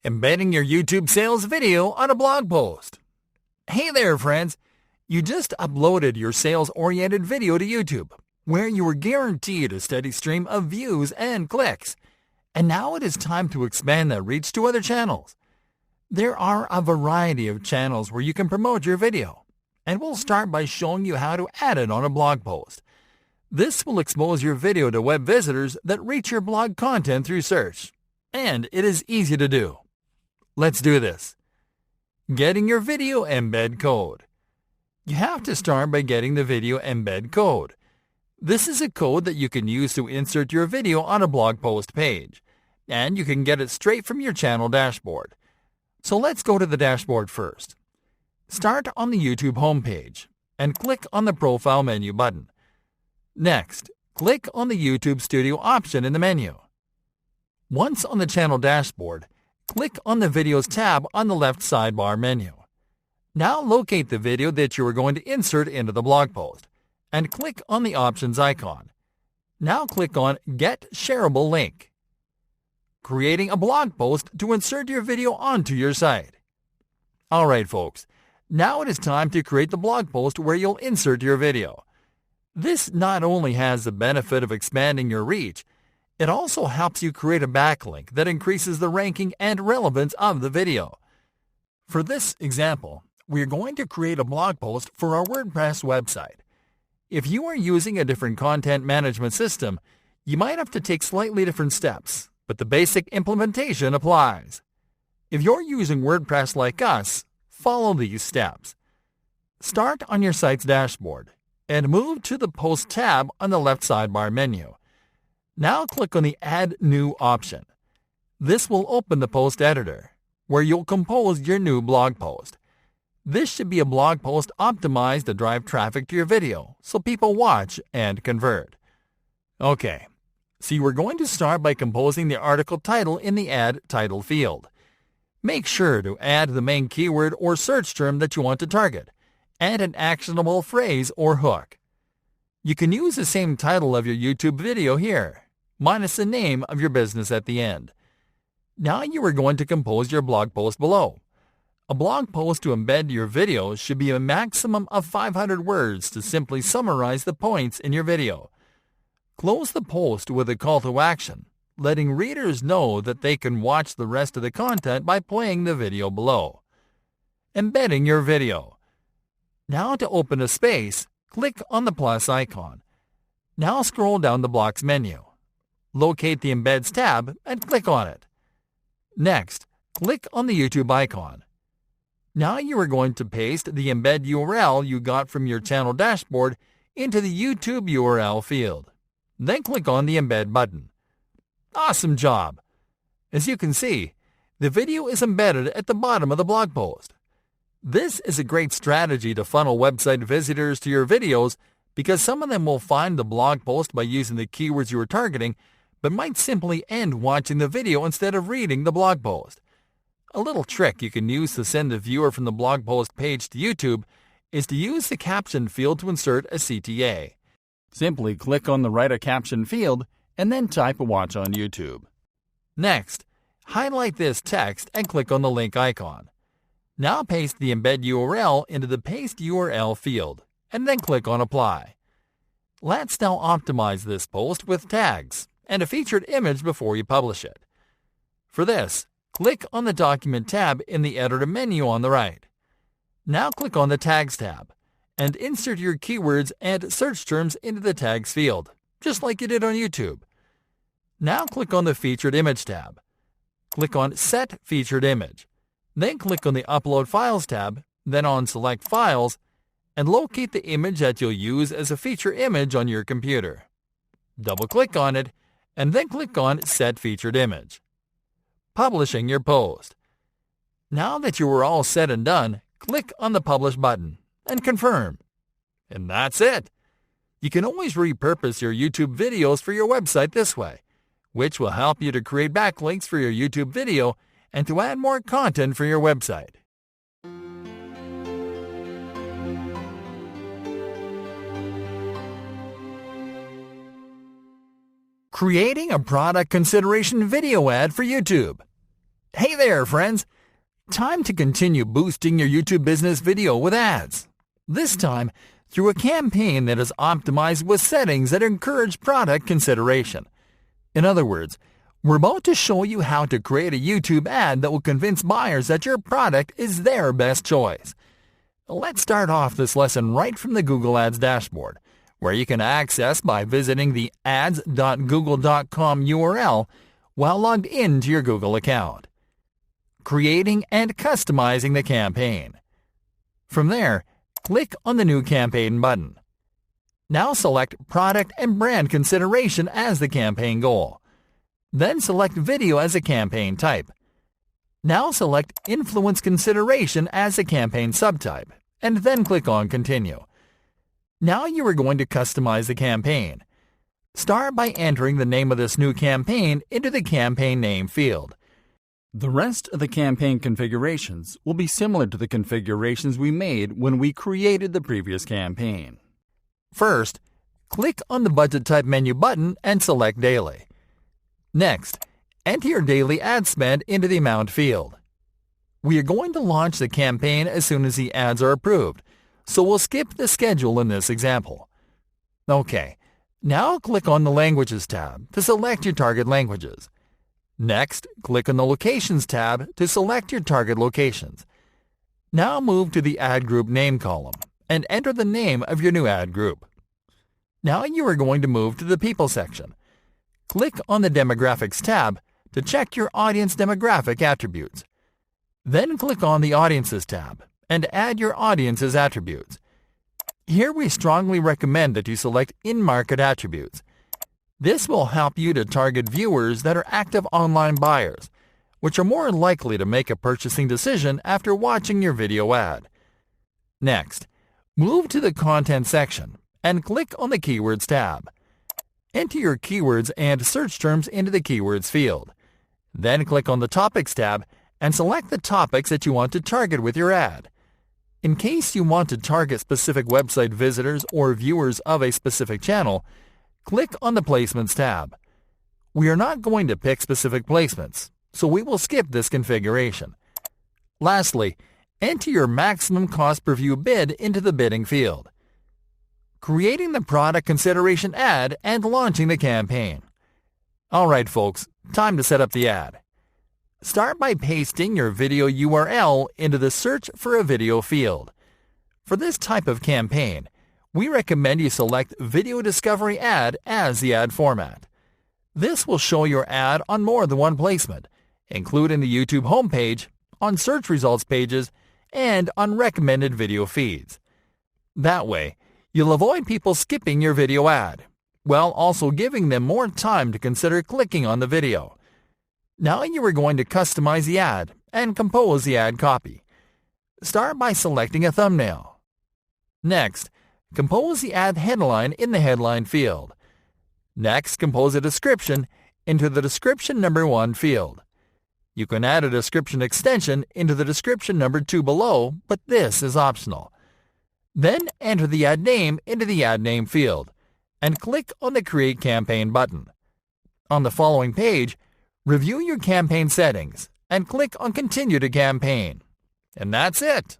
Embedding your YouTube sales video on a blog post. Hey there, friends. You just uploaded your sales-oriented video to YouTube, where you were guaranteed a steady stream of views and clicks. And now it is time to expand that reach to other channels. There are a variety of channels where you can promote your video, and we'll start by showing you how to add it on a blog post. This will expose your video to web visitors that reach your blog content through search, and it is easy to do. Let's do this. Getting your video embed code. You have to start by getting the video embed code. This is a code that you can use to insert your video on a blog post page, and you can get it straight from your channel dashboard. So let's go to the dashboard first. Start on the YouTube homepage and click on the Profile menu button. Next, click on the YouTube Studio option in the menu. Once on the channel dashboard, click on the Videos tab on the left sidebar menu. Now locate the video that you are going to insert into the blog post and click on the Options icon. Now click on Get Shareable Link. Creating a blog post to insert your video onto your site. Alright folks, now it is time to create the blog post where you'll insert your video. This not only has the benefit of expanding your reach, it also helps you create a backlink that increases the ranking and relevance of the video. For this example, we are going to create a blog post for our WordPress website. If you are using a different content management system, you might have to take slightly different steps, but the basic implementation applies. If you're using WordPress like us, follow these steps. Start on your site's dashboard and move to the Post tab on the left sidebar menu. Now click on the Add New option. This will open the post editor, where you'll compose your new blog post. This should be a blog post optimized to drive traffic to your video, so people watch and convert. Okay, so you are going to start by composing the article title in the Add Title field. Make sure to add the main keyword or search term that you want to target, and an actionable phrase or hook. You can use the same title of your YouTube video here, minus the name of your business at the end. Now you are going to compose your blog post below. A blog post to embed your video should be a maximum of 500 words to simply summarize the points in your video. Close the post with a call to action, letting readers know that they can watch the rest of the content by playing the video below. Embedding your video. Now to open a space, click on the plus icon. Now scroll down the blocks menu. Locate the Embeds tab and click on it. Next, click on the YouTube icon. Now you are going to paste the embed URL you got from your channel dashboard into the YouTube URL field. Then click on the Embed button. Awesome job! As you can see, the video is embedded at the bottom of the blog post. This is a great strategy to funnel website visitors to your videos because some of them will find the blog post by using the keywords you are targeting, but might simply end watching the video instead of reading the blog post. A little trick you can use to send the viewer from the blog post page to YouTube is to use the caption field to insert a CTA. Simply click on the Write a Caption field and then type Watch on YouTube. Next, highlight this text and click on the link icon. Now paste the embed URL into the Paste URL field and then click on Apply. Let's now optimize this post with tags and a featured image before you publish it. For this, click on the Document tab in the Editor menu on the right. Now click on the Tags tab and insert your keywords and search terms into the Tags field, just like you did on YouTube. Now click on the Featured Image tab. Click on Set Featured Image. Then click on the Upload Files tab, then on Select Files, and locate the image that you'll use as a feature image on your computer. Double-click on it, and then click on Set Featured Image. Publishing your post. Now that you are all set and done, click on the Publish button and confirm. And that's it. You can always repurpose your YouTube videos for your website this way, which will help you to create backlinks for your YouTube video and to add more content for your website. Creating a product consideration video ad for YouTube. Hey there, friends! Time to continue boosting your YouTube business video with ads. This time, through a campaign that is optimized with settings that encourage product consideration. In other words, we're about to show you how to create a YouTube ad that will convince buyers that your product is their best choice. Let's start off this lesson right from the Google Ads dashboard, where you can access by visiting the ads.google.com URL while logged into your Google account. Creating and customizing the campaign. From there, click on the New Campaign button. Now select Product and Brand Consideration as the campaign goal. Then select Video as a campaign type. Now select Influence Consideration as a campaign subtype, and then click on Continue. Now you are going to customize the campaign. Start by entering the name of this new campaign into the Campaign Name field. The rest of the campaign configurations will be similar to the configurations we made when we created the previous campaign. First, click on the Budget Type menu button and select Daily. Next, enter your daily ad spend into the Amount field. We are going to launch the campaign as soon as the ads are approved, so we'll skip the schedule in this example. Okay, now click on the Languages tab to select your target languages. Next, click on the Locations tab to select your target locations. Now move to the Ad Group Name column and enter the name of your new ad group. Now you are going to move to the People section. Click on the Demographics tab to check your audience demographic attributes. Then click on the Audiences tab and add your audience's attributes. Here we strongly recommend that you select in-market attributes. This will help you to target viewers that are active online buyers, which are more likely to make a purchasing decision after watching your video ad. Next, move to the Content section and click on the Keywords tab. Enter your keywords and search terms into the Keywords field. Then click on the Topics tab and select the topics that you want to target with your ad. In case you want to target specific website visitors or viewers of a specific channel, click on the Placements tab. We are not going to pick specific placements, so we will skip this configuration. Lastly, enter your maximum cost per view bid into the Bidding field. Creating the product consideration ad and launching the campaign. Alright folks, time to set up the ad. Start by pasting your video URL into the Search for a Video field. For this type of campaign, we recommend you select Video Discovery Ad as the ad format. This will show your ad on more than one placement, including the YouTube homepage, on search results pages, and on recommended video feeds. That way, you'll avoid people skipping your video ad, while also giving them more time to consider clicking on the video. Now you are going to customize the ad and compose the ad copy. Start by selecting a thumbnail. Next, compose the ad headline in the Headline field. Next, compose a description into the Description number 1 field. You can add a description extension into the Description number 2 below, but this is optional. Then enter the ad name into the Ad Name field and click on the Create Campaign button. On the following page, review your campaign settings and click on Continue to Campaign. And that's it!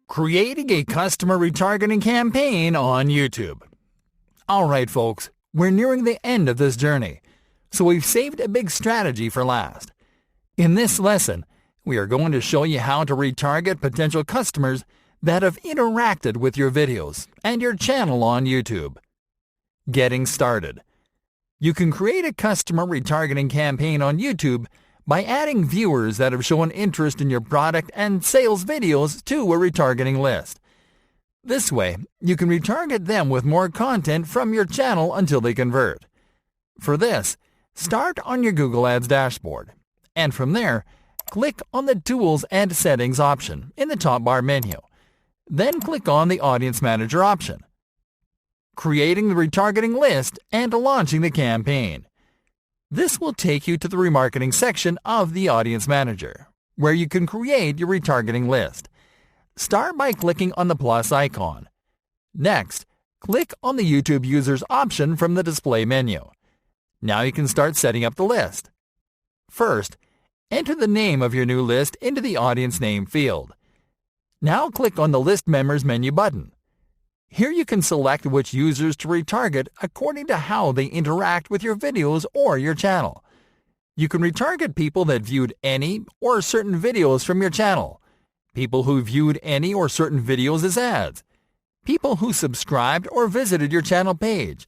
Creating a customer retargeting campaign on YouTube. Alright folks, we're nearing the end of this journey, so we've saved a big strategy for last. In this lesson, we are going to show you how to retarget potential customers that have interacted with your videos and your channel on YouTube. Getting started. You can create a customer retargeting campaign on YouTube by adding viewers that have shown interest in your product and sales videos to a retargeting list. This way, you can retarget them with more content from your channel until they convert. For this, start on your Google Ads dashboard, and from there, click on the Tools and Settings option in the top bar menu. Then click on the Audience Manager option. Creating the retargeting list and launching the campaign. This will take you to the remarketing section of the Audience Manager, where you can create your retargeting list. Start by clicking on the plus icon. Next, Click on the YouTube Users option from the display menu. Now you can start setting up the list. First, enter the name of your new list into the Audience Name field. Now click on the List Members menu button. Here you can select which users to retarget according to how they interact with your videos or your channel. You can retarget people that viewed any or certain videos from your channel, people who viewed any or certain videos as ads, people who subscribed or visited your channel page,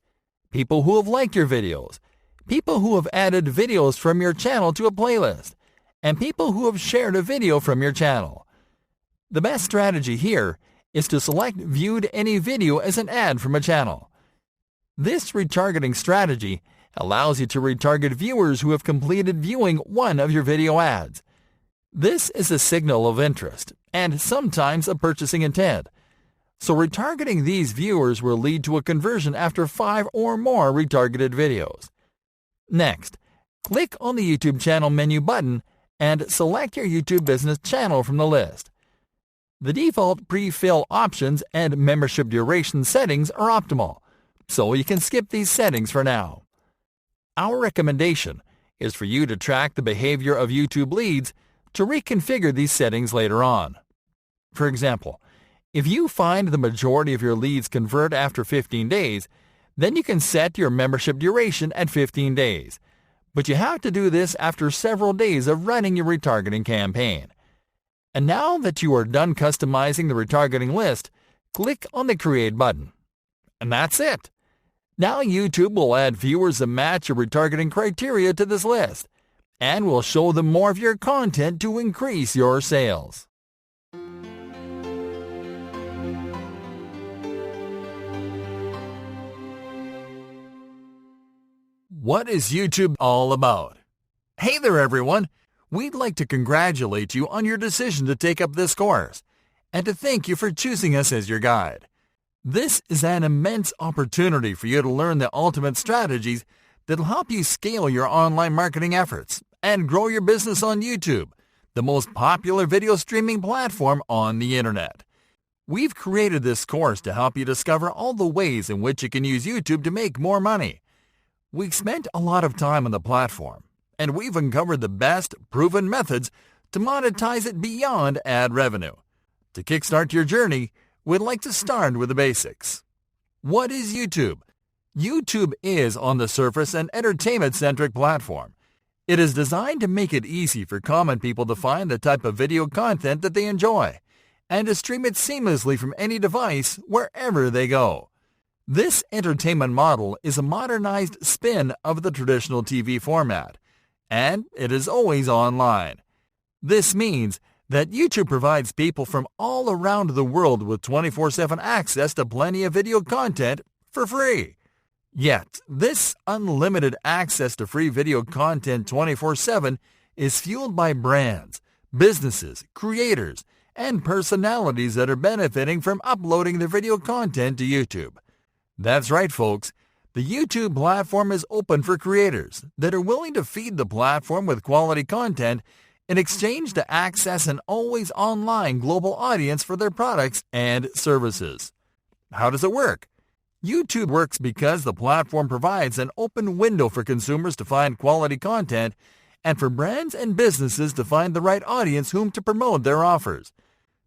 people who have liked your videos, people who have added videos from your channel to a playlist, and people who have shared a video from your channel. The best strategy here is to select Viewed Any Video as an ad from a channel. This retargeting strategy allows you to retarget viewers who have completed viewing one of your video ads. This is a signal of interest and sometimes a purchasing intent. So retargeting these viewers will lead to a conversion after 5 or more retargeted videos. Next, click on the YouTube channel menu button and select your YouTube business channel from the list. The default pre-fill options and membership duration settings are optimal, so you can skip these settings for now. Our recommendation is for you to track the behavior of YouTube leads to reconfigure these settings later on. For example, if you find the majority of your leads convert after 15 days, then you can set your membership duration at 15 days. But you have to do this after several days of running your retargeting campaign. And now that you are done customizing the retargeting list, click on the Create button. And that's it. Now YouTube will add viewers that match your retargeting criteria to this list, and will show them more of your content to increase your sales. What is YouTube all about? Hey there everyone! We'd like to congratulate you on your decision to take up this course, and to thank you for choosing us as your guide. This is an immense opportunity for you to learn the ultimate strategies that will help you scale your online marketing efforts and grow your business on YouTube, the most popular video streaming platform on the internet. We've created this course to help you discover all the ways in which you can use YouTube to make more money. We've spent a lot of time on the platform, and we've uncovered the best proven methods to monetize it beyond ad revenue. To kickstart your journey, we'd like to start with the basics. What is YouTube? YouTube is, on the surface, an entertainment-centric platform. It is designed to make it easy for common people to find the type of video content that they enjoy, and to stream it seamlessly from any device wherever they go. This entertainment model is a modernized spin of the traditional TV format, and it is always online. This means that YouTube provides people from all around the world with 24/7 access to plenty of video content for free. Yet, this unlimited access to free video content 24/7 is fueled by brands, businesses, creators, and personalities that are benefiting from uploading their video content to YouTube. That's right, folks. The YouTube platform is open for creators that are willing to feed the platform with quality content in exchange to access an always online global audience for their products and services. How does it work? YouTube works because the platform provides an open window for consumers to find quality content and for brands and businesses to find the right audience whom to promote their offers.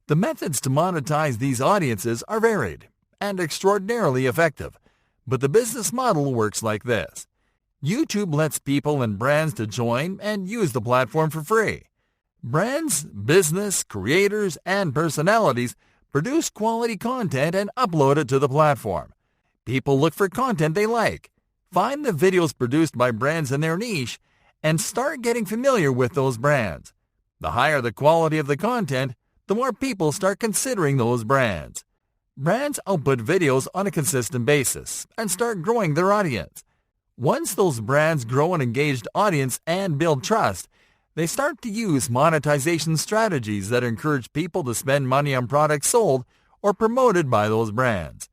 The methods to monetize these audiences are varied and extraordinarily effective. But the business model works like this. YouTube lets people and brands to join and use the platform for free. Brands, business, creators, and personalities produce quality content and upload it to the platform. People look for content they like, find the videos produced by brands in their niche, and start getting familiar with those brands. The higher the quality of the content, the more people start considering those brands. Brands output videos on a consistent basis and start growing their audience. Once those brands grow an engaged audience and build trust, they start to use monetization strategies that encourage people to spend money on products sold or promoted by those brands.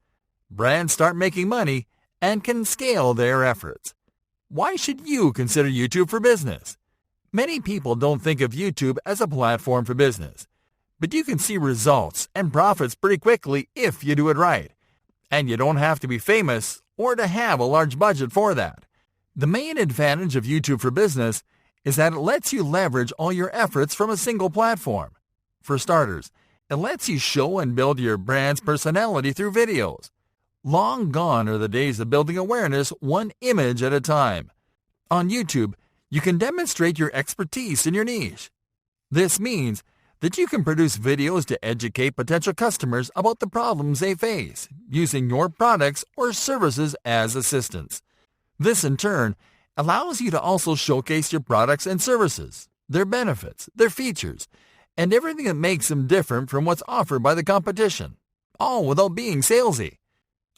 Brands start making money and can scale their efforts. Why should you consider YouTube for business? Many people don't think of YouTube as a platform for business. But you can see results and profits pretty quickly if you do it right. And you don't have to be famous or to have a large budget for that. The main advantage of YouTube for Business is that it lets you leverage all your efforts from a single platform. For starters, it lets you show and build your brand's personality through videos. Long gone are the days of building awareness one image at a time. On YouTube, you can demonstrate your expertise in your niche. This means that you can produce videos to educate potential customers about the problems they face, using your products or services as assistants. This, in turn, allows you to also showcase your products and services, their benefits, their features, and everything that makes them different from what's offered by the competition, all without being salesy.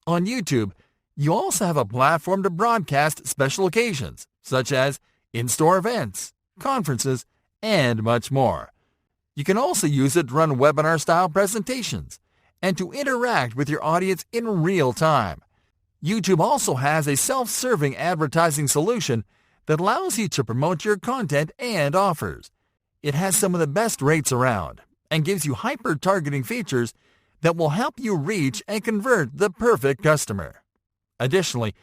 On YouTube, you also have a platform to broadcast special occasions, such as in-store events, conferences, and much more. You can also use it to run webinar-style presentations and to interact with your audience in real time. YouTube also has a self-serving advertising solution that allows you to promote your content and offers. It has some of the best rates around and gives you hyper-targeting features that will help you reach and convert the perfect customer. Additionally,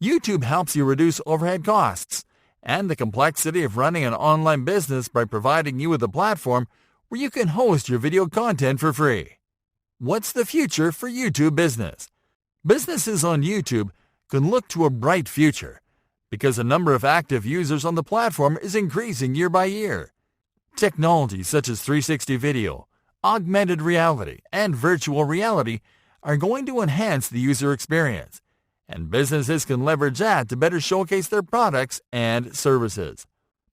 YouTube helps you reduce overhead costs and the complexity of running an online business by providing you with a platform where you can host your video content for free. What's the future for YouTube business? Businesses on YouTube can look to a bright future because the number of active users on the platform is increasing year by year. Technologies such as 360 video, augmented reality, and virtual reality are going to enhance the user experience, and businesses can leverage that to better showcase their products and services.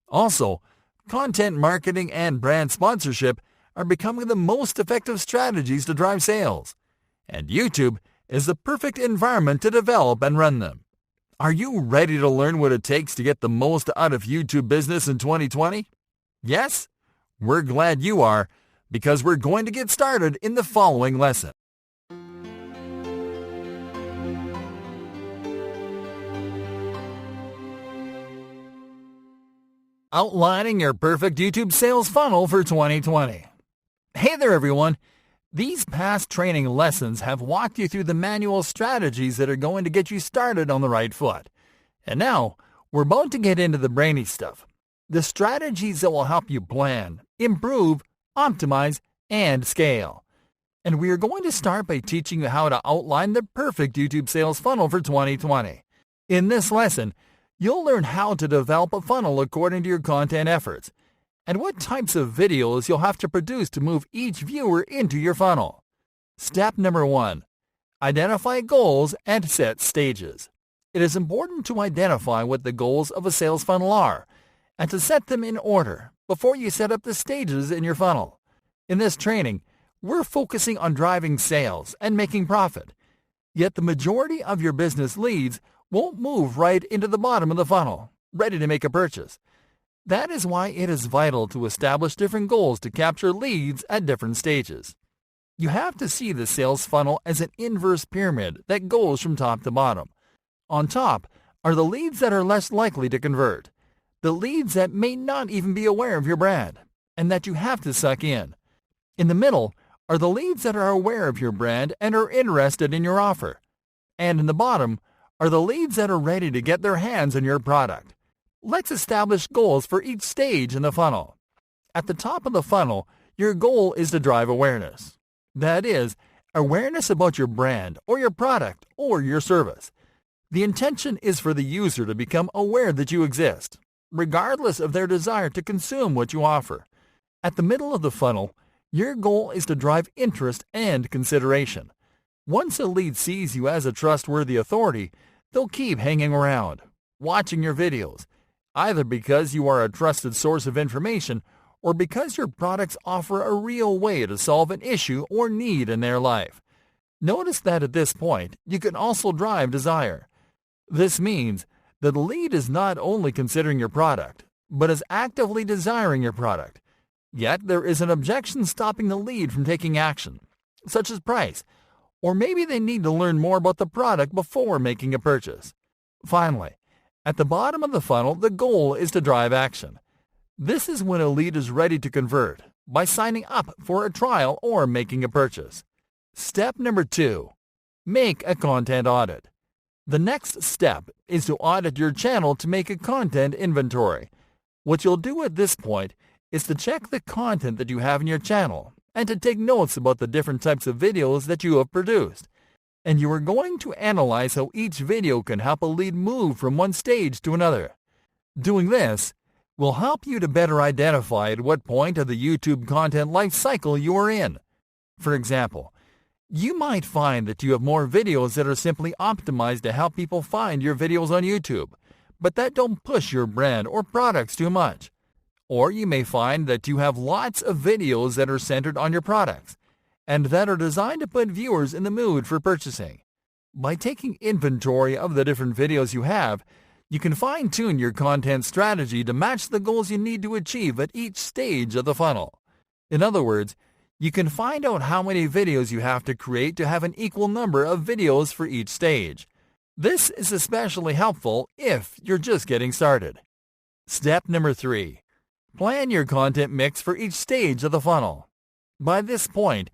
Also, content marketing and brand sponsorship are becoming the most effective strategies to drive sales, and YouTube is the perfect environment to develop and run them. Are you ready to learn what it takes to get the most out of YouTube business in 2020? Yes? We're glad you are, because we're going to get started in the following lesson. Outlining your perfect YouTube sales funnel for 2020. Hey there, everyone. These past training lessons have walked you through the manual strategies that are going to get you started on the right foot. And now, we're about to get into the brainy stuff. The strategies that will help you plan, improve, optimize, and scale. And we are going to start by teaching you how to outline the perfect YouTube sales funnel for 2020. In this lesson, you'll learn how to develop a funnel according to your content efforts, and what types of videos you'll have to produce to move each viewer into your funnel. Step number 1. Identify goals and set stages. It is important to identify what the goals of a sales funnel are, and to set them in order before you set up the stages in your funnel. In this training, we're focusing on driving sales and making profit, yet the majority of your business leads won't move right into the bottom of the funnel, ready to make a purchase. That is why it is vital to establish different goals to capture leads at different stages. You have to see the sales funnel as an inverse pyramid that goes from top to bottom. On top are the leads that are less likely to convert, the leads that may not even be aware of your brand, and that you have to suck in. In the middle are the leads that are aware of your brand and are interested in your offer. And in the bottom are the leads that are ready to get their hands on your product. Let's establish goals for each stage in the funnel. At the top of the funnel, your goal is to drive awareness. That is, awareness about your brand or your product or your service. The intention is for the user to become aware that you exist, regardless of their desire to consume what you offer. At the middle of the funnel, your goal is to drive interest and consideration. Once a lead sees you as a trustworthy authority, they'll keep hanging around, watching your videos, either because you are a trusted source of information or because your products offer a real way to solve an issue or need in their life. Notice that at this point, you can also drive desire. This means that the lead is not only considering your product, but is actively desiring your product. Yet there is an objection stopping the lead from taking action, such as price, or maybe they need to learn more about the product before making a purchase. Finally, at the bottom of the funnel, the goal is to drive action. This is when a lead is ready to convert by signing up for a trial or making a purchase. Step number 2. Make a content audit. The next step is to audit your channel to make a content inventory. What you'll do at this point is to check the content that you have in your channel and to take notes about the different types of videos that you have produced. And you are going to analyze how each video can help a lead move from one stage to another. Doing this will help you to better identify at what point of the YouTube content life cycle you are in. For example, you might find that you have more videos that are simply optimized to help people find your videos on YouTube, but that don't push your brand or products too much. Or you may find that you have lots of videos that are centered on your products and that are designed to put viewers in the mood for purchasing. By taking inventory of the different videos you have, you can fine-tune your content strategy to match the goals you need to achieve at each stage of the funnel. In other words, you can find out how many videos you have to create to have an equal number of videos for each stage. This is especially helpful if you're just getting started. Step number 3. Plan your content mix for each stage of the funnel. By this point,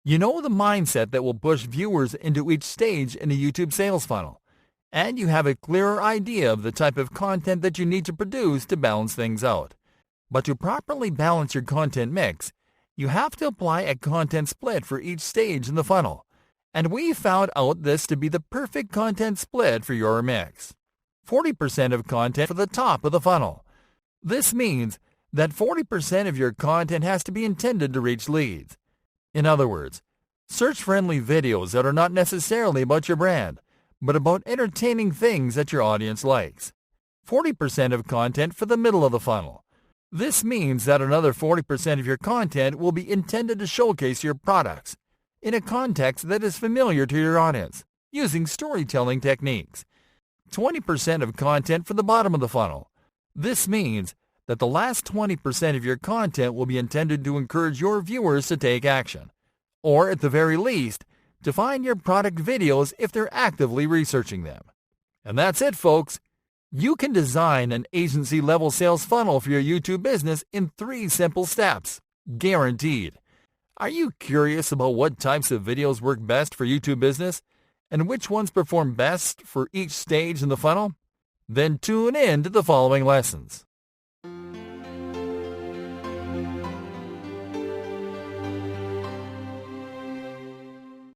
you know the mindset that will push viewers into each stage in a YouTube sales funnel, and you have a clearer idea of the type of content that you need to produce to balance things out. But to properly balance your content mix, you have to apply a content split for each stage in the funnel, and we found out this to be the perfect content split for your mix. 40% of content for the top of the funnel. This means that 40% of your content has to be intended to reach leads. In other words, search-friendly videos that are not necessarily about your brand, but about entertaining things that your audience likes. 40% of content for the middle of the funnel. This means that another 40% of your content will be intended to showcase your products in a context that is familiar to your audience, using storytelling techniques. 20% of content for the bottom of the funnel. This means that the last 20% of your content will be intended to encourage your viewers to take action, or at the very least, to find your product videos if they're actively researching them. And that's it, folks. You can design an agency-level sales funnel for your YouTube business in 3 simple steps, guaranteed. Are you curious about what types of videos work best for YouTube business and which ones perform best for each stage in the funnel? Then tune in to the following lessons.